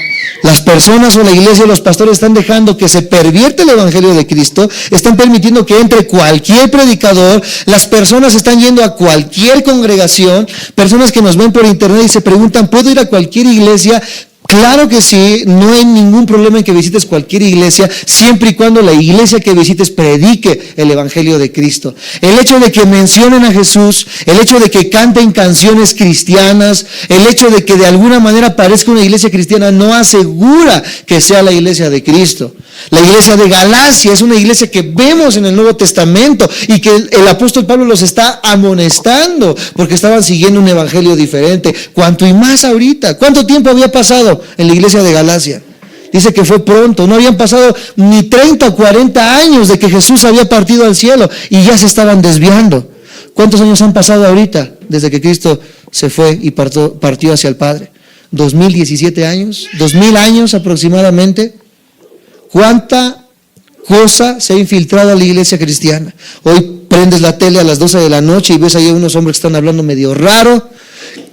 Las personas o la iglesia o los pastores están dejando que se pervierta el evangelio de Cristo, están permitiendo que entre cualquier predicador, las personas están yendo a cualquier congregación, personas que nos ven por internet y se preguntan: ¿puedo ir a cualquier iglesia? Claro que sí, no hay ningún problema en que visites cualquier iglesia, siempre y cuando la iglesia que visites predique el evangelio de Cristo. El hecho de que mencionen a Jesús, el hecho de que canten canciones cristianas, el hecho de que de alguna manera parezca una iglesia cristiana no asegura que sea la iglesia de Cristo. La iglesia de Galacia es una iglesia que vemos en el Nuevo Testamento y que el apóstol Pablo los está amonestando porque estaban siguiendo un evangelio diferente. Cuanto y más ahorita. ¿Cuánto tiempo había pasado en la iglesia de Galacia? Dice que fue pronto, no habían pasado ni 30 o 40 años de que Jesús había partido al cielo y ya se estaban desviando. ¿Cuántos años han pasado ahorita desde que Cristo se fue y partió hacia el Padre? 2017 años, 2000 años aproximadamente. ¿Cuánta cosa se ha infiltrado a la iglesia cristiana? Hoy prendes la tele a las 12 de la noche y ves ahí unos hombres que están hablando medio raro,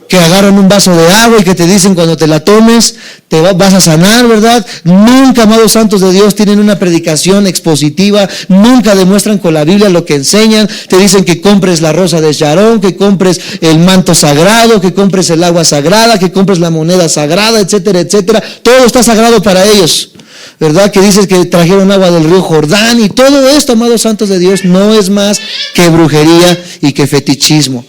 que agarran un vaso de agua y que te dicen: cuando te la tomes te vas a sanar, ¿verdad? Nunca, amados santos de Dios, tienen una predicación expositiva, nunca demuestran con la Biblia lo que enseñan. Te dicen que compres la rosa de Sharon, que compres el manto sagrado, que compres el agua sagrada, que compres la moneda sagrada, etcétera, etcétera. Todo está sagrado para ellos, ¿verdad? Que dices que trajeron agua del río Jordán, y todo esto, amados santos de Dios, no es más que brujería y que fetichismo.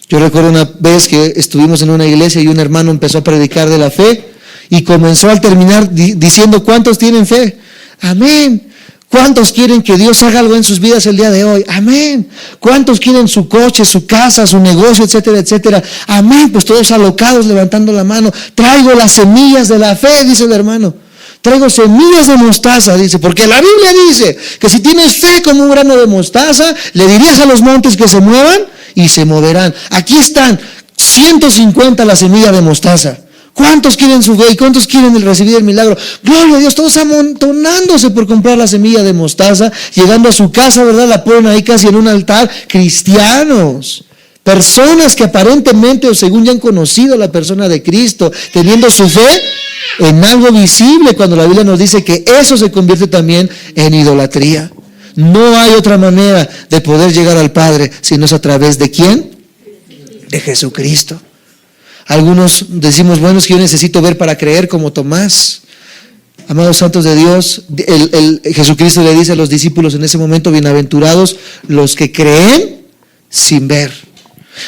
Yo recuerdo una vez que estuvimos en una iglesia y un hermano empezó a predicar de la fe y comenzó al terminar diciendo: ¿cuántos tienen fe? Amén. ¿Cuántos quieren que Dios haga algo en sus vidas el día de hoy? Amén. ¿Cuántos quieren su coche, su casa, su negocio, etcétera, etcétera? Amén. Pues todos alocados levantando la mano. Traigo las semillas de la fe, dice el hermano. Traigo semillas de mostaza, dice, porque la Biblia dice que si tienes fe como un grano de mostaza, le dirías a los montes que se muevan y se moverán. Aquí están 150 la semilla de mostaza. ¿Cuántos quieren su fe y cuántos quieren recibir el milagro? Gloria a Dios, todos amontonándose por comprar la semilla de mostaza, llegando a su casa, ¿verdad? La ponen ahí casi en un altar. Cristianos, personas que aparentemente o según ya han conocido la persona de Cristo, teniendo su fe en algo visible, cuando la Biblia nos dice que eso se convierte también en idolatría. No hay otra manera de poder llegar al Padre si no es a través de ¿quién? De Jesucristo. Algunos decimos: bueno, es que yo necesito ver para creer, como Tomás. Amados santos de Dios, Jesucristo le dice a los discípulos en ese momento: bienaventurados los que creen sin ver.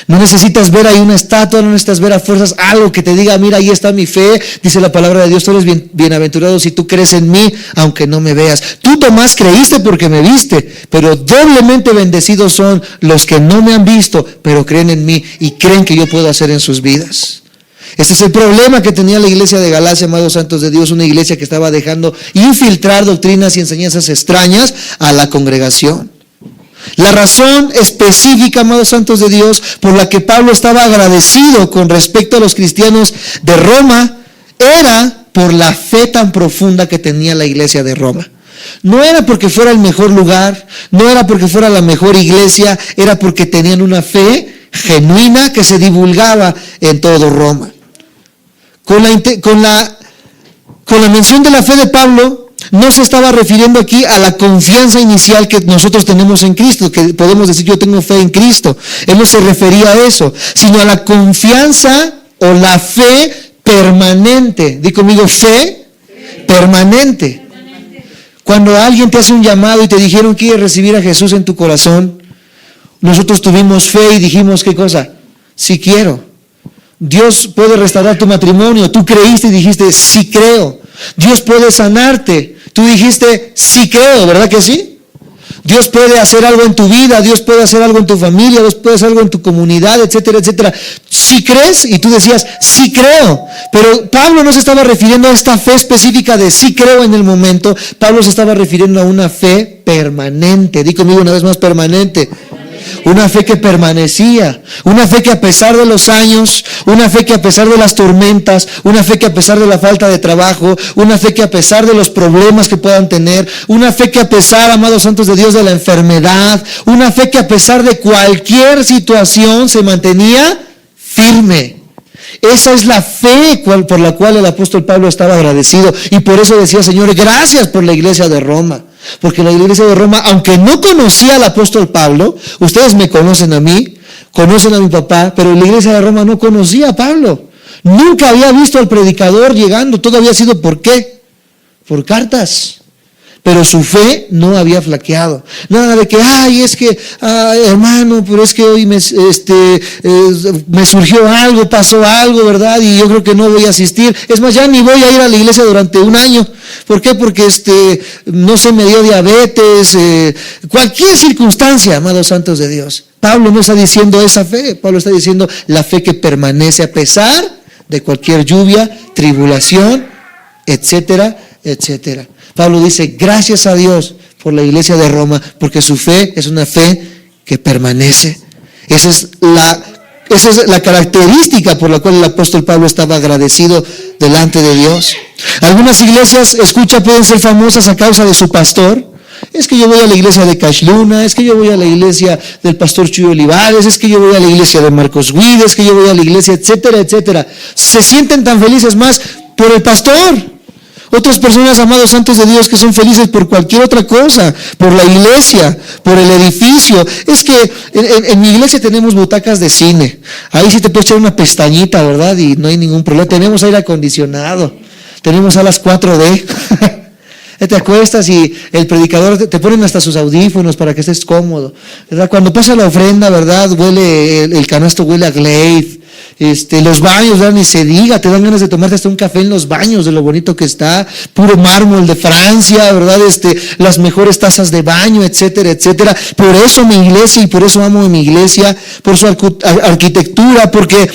No necesitas ver ahí una estatua, no necesitas ver a fuerzas algo que te diga: mira, ahí está mi fe. Dice la palabra de Dios: tú eres bienaventurado si tú crees en mí, aunque no me veas. Tú, Tomás, creíste porque me viste, pero doblemente bendecidos son los que no me han visto, pero creen en mí y creen que yo puedo hacer en sus vidas. Este es el problema que tenía la iglesia de Galacia, amados santos de Dios, una iglesia que estaba dejando infiltrar doctrinas y enseñanzas extrañas a la congregación. La razón específica, amados santos de Dios, por la que Pablo estaba agradecido con respecto a los cristianos de Roma, era por la fe tan profunda que tenía la iglesia de Roma. No era porque fuera el mejor lugar, no era porque fuera la mejor iglesia, era porque tenían una fe genuina que se divulgaba en todo Roma. Con la mención de la fe de Pablo, no se estaba refiriendo aquí a la confianza inicial que nosotros tenemos en Cristo, que podemos decir: yo tengo fe en Cristo. Él no se refería a eso, sino a la confianza o la fe permanente. Di conmigo: fe permanente. Cuando alguien te hace un llamado y te dijeron que quieres recibir a Jesús en tu corazón, nosotros tuvimos fe y dijimos, ¿qué cosa? Sí quiero. Dios puede restaurar tu matrimonio, tú creíste y dijiste, sí creo. Dios puede sanarte, tú dijiste, sí creo, ¿verdad que sí? Dios puede hacer algo en tu vida, Dios puede hacer algo en tu familia, Dios puede hacer algo en tu comunidad, etcétera, etcétera. ¿Sí crees? Y tú decías, sí creo. Pero Pablo no se estaba refiriendo a esta fe específica de sí creo en el momento. Pablo se estaba refiriendo a una fe permanente. Di conmigo una vez más, permanente. Una fe que permanecía, una fe que a pesar de los años, una fe que a pesar de las tormentas, una fe que a pesar de la falta de trabajo, una fe que a pesar de los problemas que puedan tener, una fe que a pesar, amados santos de Dios, de la enfermedad, una fe que a pesar de cualquier situación se mantenía firme. Esa es la fe por la cual el apóstol Pablo estaba agradecido, y por eso decía, Señor, gracias por la iglesia de Roma. Porque la iglesia de Roma, aunque no conocía al apóstol Pablo, ustedes me conocen a mí, conocen a mi papá, pero la iglesia de Roma no conocía a Pablo. Nunca había visto al predicador llegando, todo había sido ¿por qué? Por cartas. Pero su fe no había flaqueado. Nada de que, es que, hermano, pero es que hoy me surgió algo, pasó algo, ¿verdad? Y yo creo que no voy a asistir. Es más, ya ni voy a ir a la iglesia durante un año. ¿Por qué? Porque, no sé, me dio diabetes, cualquier circunstancia, amados santos de Dios. Pablo no está diciendo esa fe. Pablo está diciendo la fe que permanece a pesar de cualquier lluvia, tribulación, etcétera, etcétera. Pablo dice, gracias a Dios por la iglesia de Roma, porque su fe es una fe que permanece. Esa es la característica por la cual el apóstol Pablo estaba agradecido delante de Dios. Algunas iglesias, pueden ser famosas a causa de su pastor. Es que yo voy a la iglesia de Cash Luna, es que yo voy a la iglesia del pastor Chuy Olivares, es que yo voy a la iglesia de Marcos Guide, es que yo voy a la iglesia, etcétera, etcétera. Se sienten tan felices más por el pastor. Otras personas, amados santos de Dios, que son felices por cualquier otra cosa, por la iglesia, por el edificio. Es que en mi iglesia tenemos butacas de cine. Ahí sí te puedes echar una pestañita, ¿verdad? Y no hay ningún problema. Tenemos aire acondicionado, tenemos salas 4D. Te acuestas y el predicador te ponen hasta sus audífonos para que estés cómodo, ¿verdad? Cuando pasa la ofrenda, ¿verdad? Huele, el canasto huele a Glade. Los baños, ¿verdad? Ni se diga, te dan ganas de tomarte hasta un café en los baños de lo bonito que está, puro mármol de Francia, ¿verdad? Las mejores tazas de baño, etcétera, etcétera. Por eso mi iglesia, y por eso amo mi iglesia, por su arquitectura, porque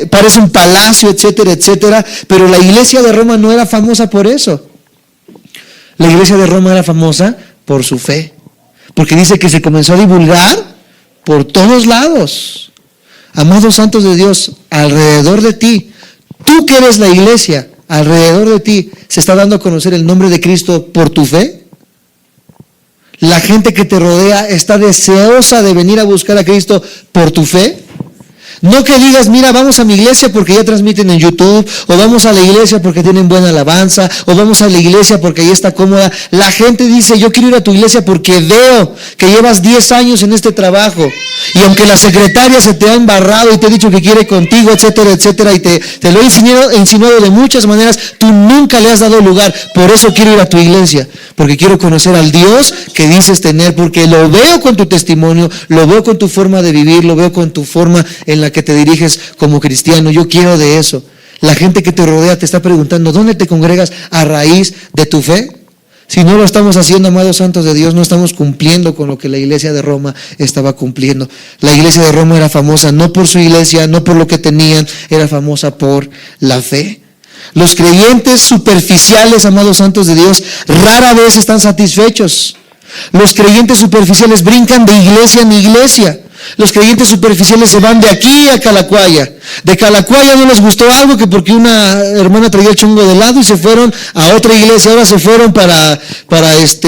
parece un palacio, etcétera, etcétera. Pero la iglesia de Roma no era famosa por eso. La iglesia de Roma era famosa por su fe, porque dice que se comenzó a divulgar por todos lados. Amados santos de Dios, alrededor de ti, tú que eres la iglesia, alrededor de ti, ¿se está dando a conocer el nombre de Cristo por tu fe? ¿La gente que te rodea está deseosa de venir a buscar a Cristo por tu fe? No que digas, mira, vamos a mi iglesia porque ya transmiten en YouTube, o vamos a la iglesia porque tienen buena alabanza, o vamos a la iglesia porque ahí está cómoda. La gente dice, yo quiero ir a tu iglesia porque veo que llevas 10 años en este trabajo, y aunque la secretaria se te ha embarrado y te ha dicho que quiere contigo, etcétera, etcétera, y te lo he insinuado de muchas maneras, tú nunca le has dado lugar. Por eso quiero ir a tu iglesia, porque quiero conocer al Dios que dices tener, porque lo veo con tu testimonio, lo veo con tu forma de vivir, lo veo con tu forma en la que te diriges como cristiano. Yo quiero de eso. La gente que te rodea te está preguntando, ¿dónde te congregas a raíz de tu fe? Si no lo estamos haciendo, amados santos de Dios, no estamos cumpliendo con lo que la iglesia de Roma estaba cumpliendo. La iglesia de Roma era famosa no por su iglesia, no por lo que tenían, era famosa por la fe. Los creyentes superficiales, amados santos de Dios, rara vez están satisfechos. Los creyentes superficiales brincan de iglesia en iglesia. Los creyentes superficiales se van de aquí a Calacuaya. De Calacuaya no les gustó algo, que porque una hermana traía el chongo de lado, y se fueron a otra iglesia. Ahora se fueron para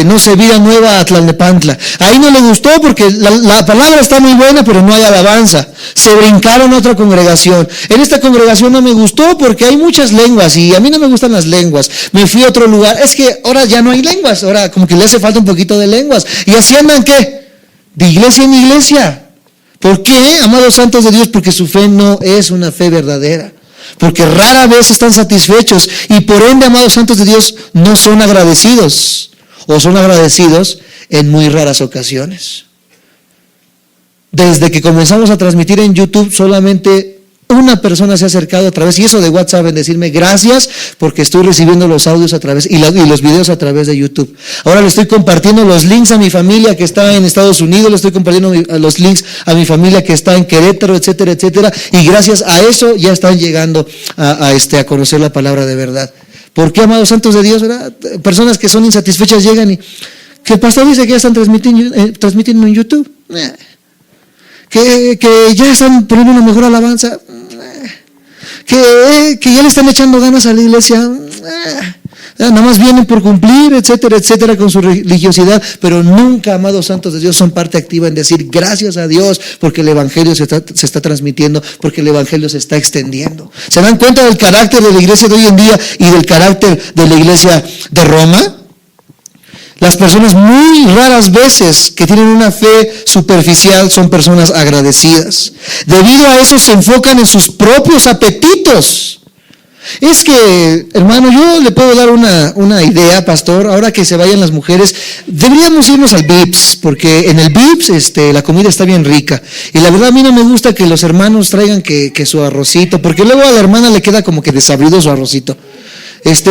no sé, Vida Nueva a Tlalnepantla. Ahí no les gustó porque la palabra está muy buena, pero no hay alabanza. Se brincaron a otra congregación. En esta congregación no me gustó porque hay muchas lenguas y a mí no me gustan las lenguas. Me fui a otro lugar. Es que ahora ya no hay lenguas. Ahora como que le hace falta un poquito de lenguas. Y así andan, ¿qué? De iglesia en iglesia. ¿Por qué, amados santos de Dios? Porque su fe no es una fe verdadera. Porque rara vez están satisfechos y por ende, amados santos de Dios, no son agradecidos, o son agradecidos en muy raras ocasiones. desde que comenzamos a transmitir en YouTube, solamente una persona se ha acercado a través, y eso de WhatsApp, en decirme gracias porque estoy recibiendo los audios a través y los videos a través de YouTube. Ahora le estoy compartiendo los links a mi familia que está en Estados Unidos, le estoy compartiendo los links a mi familia que está en Querétaro, etcétera, etcétera, y gracias a eso ya están llegando a conocer la palabra de verdad. ¿Por qué, amados santos de Dios, verdad? Personas que son insatisfechas llegan y que el pastor dice que ya están transmitiendo en YouTube. Que ya están poniendo una mejor alabanza, que ya le están echando ganas a la iglesia, nada más vienen por cumplir, etcétera, etcétera, con su religiosidad, pero nunca, amados santos de Dios, son parte activa en decir gracias a Dios porque el evangelio se está transmitiendo, porque el evangelio se está extendiendo. ¿Se dan cuenta del carácter de la iglesia de hoy en día y del carácter de la iglesia de Roma? Las personas muy raras veces que tienen una fe superficial son personas agradecidas. Debido a eso se enfocan en sus propios apetitos. Es que, hermano, yo le puedo dar una idea, pastor. Ahora que se vayan las mujeres, deberíamos irnos al Vips, porque en el Vips la comida está bien rica. Y la verdad a mí no me gusta que los hermanos traigan que su arrocito, porque luego a la hermana le queda como que desabrido su arrocito.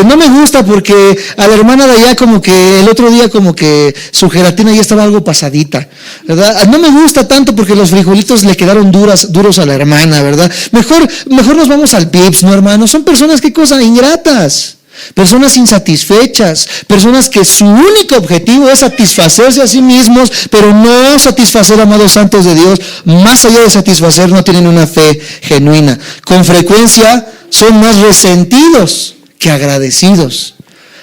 No me gusta porque a la hermana de allá como que el otro día como que su gelatina ya estaba algo pasadita, ¿verdad? No me gusta tanto porque los frijolitos le quedaron duros a la hermana, ¿verdad? Mejor nos vamos al Pips, ¿no, hermano? Son personas, ¿qué cosa? Ingratas, personas insatisfechas, personas que su único objetivo es satisfacerse a sí mismos, pero no satisfacer, amados santos de Dios. Más allá de satisfacer, no tienen una fe genuina. Con frecuencia son más resentidos que agradecidos.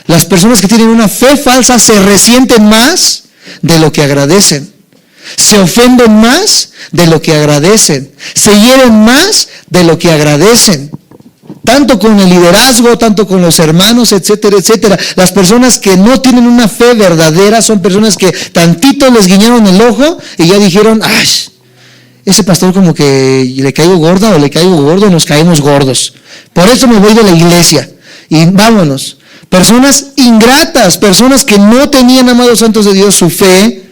Las personas que tienen una fe falsa se resienten más de lo que agradecen, se ofenden más de lo que agradecen, se hieren más de lo que agradecen, tanto con el liderazgo, tanto con los hermanos, etcétera, etcétera. Las personas que no tienen una fe verdadera son personas que tantito les guiñaron el ojo y ya dijeron, ¡ay! Ese pastor como que le caigo gorda o le caigo gordo, nos caemos gordos, por eso me voy de la iglesia y vámonos. Personas ingratas, personas que no tenían, amados santos de Dios, su fe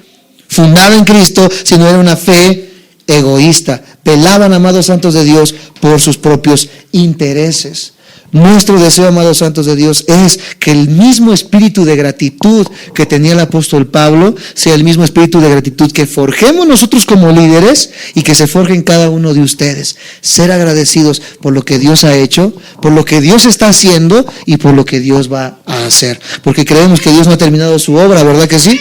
fundada en Cristo, sino era una fe egoísta. Pelaban, amados santos de Dios, por sus propios intereses. Nuestro deseo, amados santos de Dios, es que el mismo espíritu de gratitud que tenía el apóstol Pablo sea el mismo espíritu de gratitud que forjemos nosotros como líderes y que se forje en cada uno de ustedes. Ser agradecidos por lo que Dios ha hecho, por lo que Dios está haciendo y por lo que Dios va a hacer. Porque creemos que Dios no ha terminado su obra, ¿verdad que sí?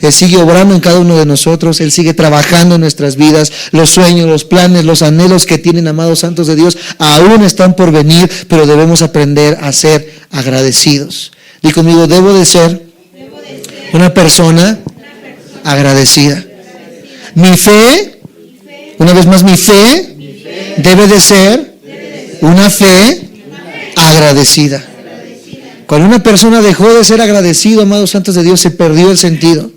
Él sigue obrando en cada uno de nosotros, Él sigue trabajando en nuestras vidas. Los sueños, los planes, los anhelos que tienen, amados santos de Dios, aún están por venir, pero debemos aprender a ser agradecidos. Di conmigo, debo de ser una persona agradecida. Mi fe, una vez más, mi fe debe de ser una fe agradecida. Cuando una persona dejó de ser agradecido, amados santos de Dios, se perdió el sentido.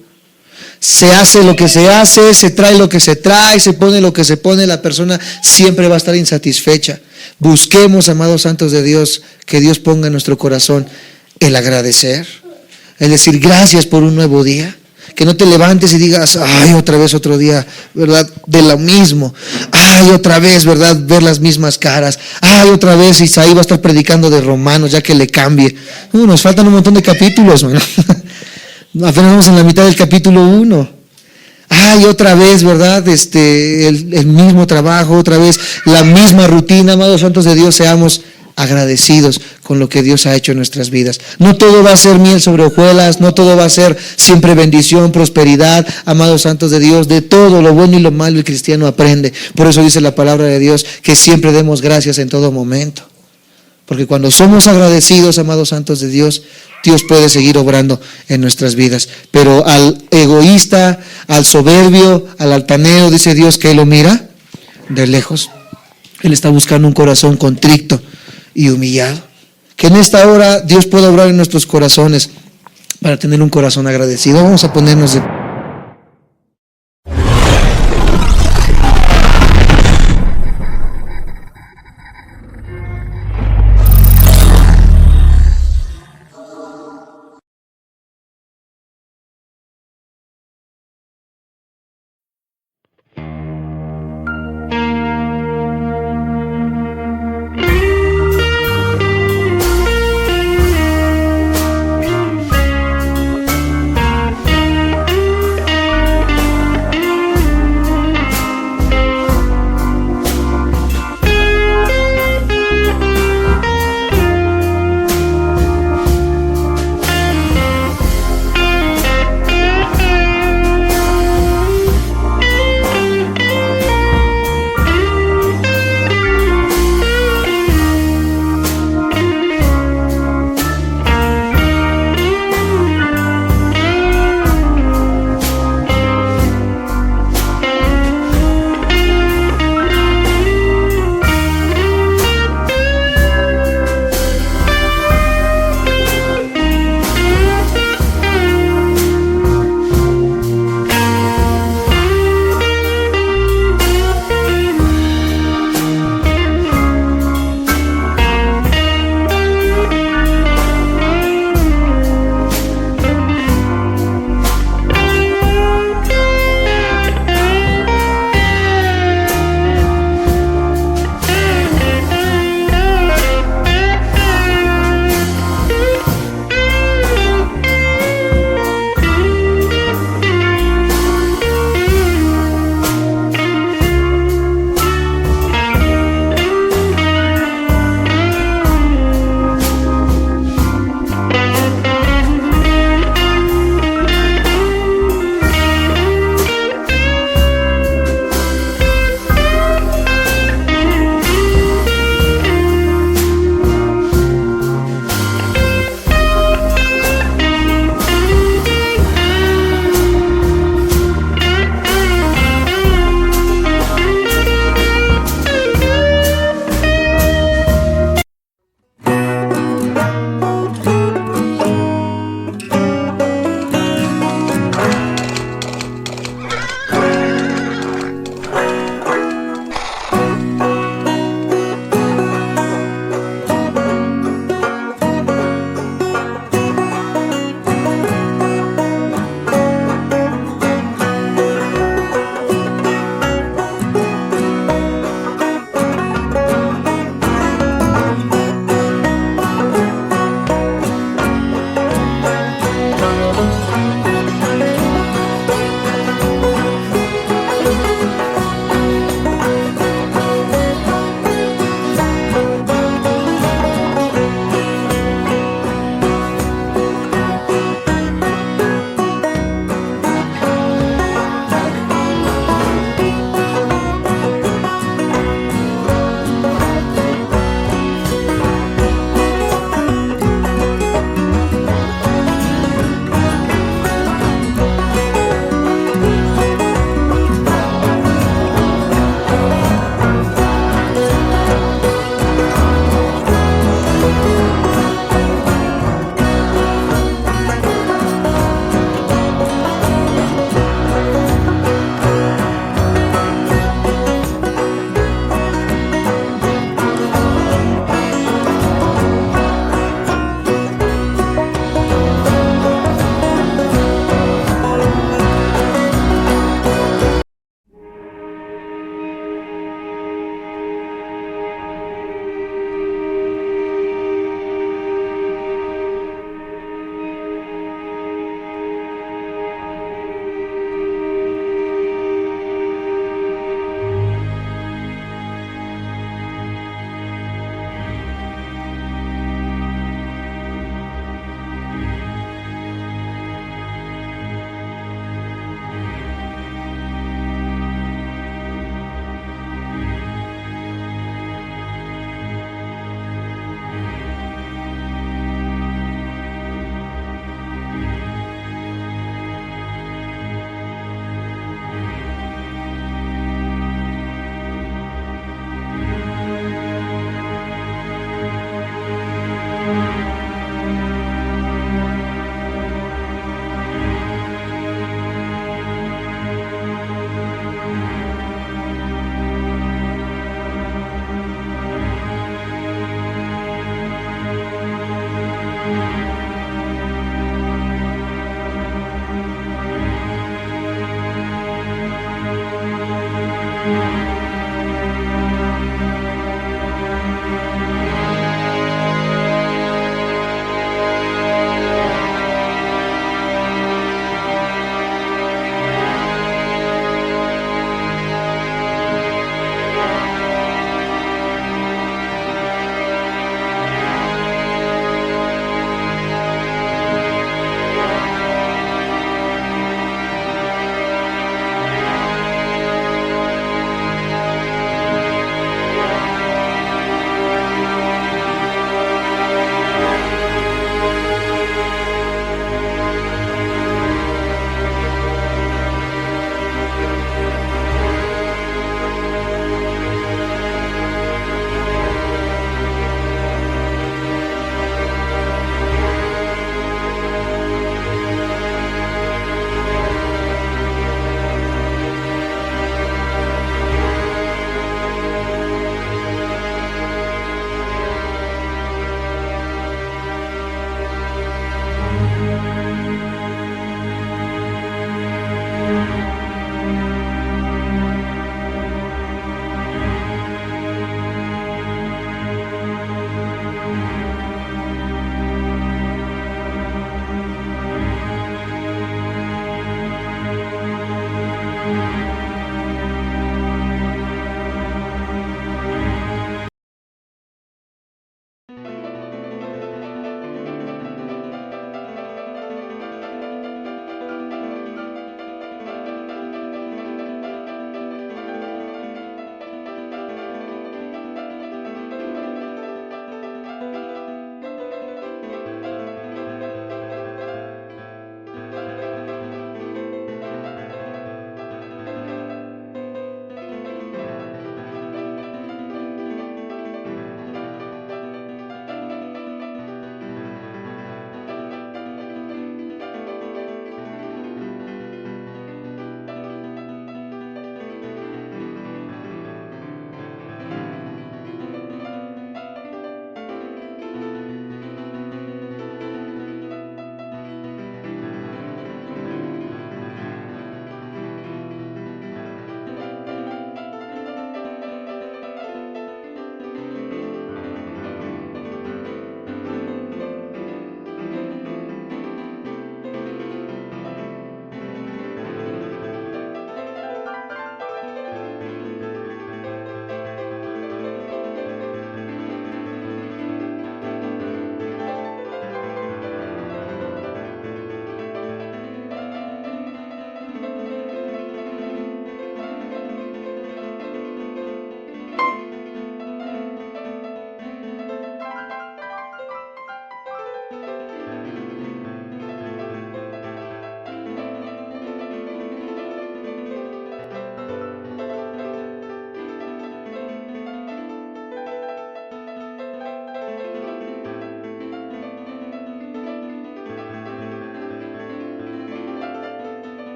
Se hace lo que se hace, se trae lo que se trae, se pone lo que se pone, la persona siempre va a estar insatisfecha. Busquemos, amados santos de Dios, que Dios ponga en nuestro corazón el agradecer, el decir gracias por un nuevo día. Que no te levantes y digas, ay, otra vez otro día, ¿verdad? De lo mismo. Ay, otra vez, ¿verdad? Ver las mismas caras. Ay, otra vez Isaí va a estar predicando de Romanos, ya que le cambie. Nos faltan un montón de capítulos, ¿no? Apenas vamos en la mitad del capítulo 1. Ay, otra vez, ¿verdad? El mismo trabajo, otra vez la misma rutina. Amados santos de Dios, seamos agradecidos con lo que Dios ha hecho en nuestras vidas. No todo va a ser miel sobre hojuelas, no todo va a ser siempre bendición, prosperidad. Amados santos de Dios, de todo lo bueno y lo malo el cristiano aprende. Por eso dice la palabra de Dios que siempre demos gracias en todo momento. Porque cuando somos agradecidos, amados santos de Dios, Dios puede seguir obrando en nuestras vidas. Pero al egoísta, al soberbio, al altanero, dice Dios que Él lo mira de lejos. Él está buscando un corazón contrito y humillado. Que en esta hora Dios pueda obrar en nuestros corazones para tener un corazón agradecido. Vamos a ponernos de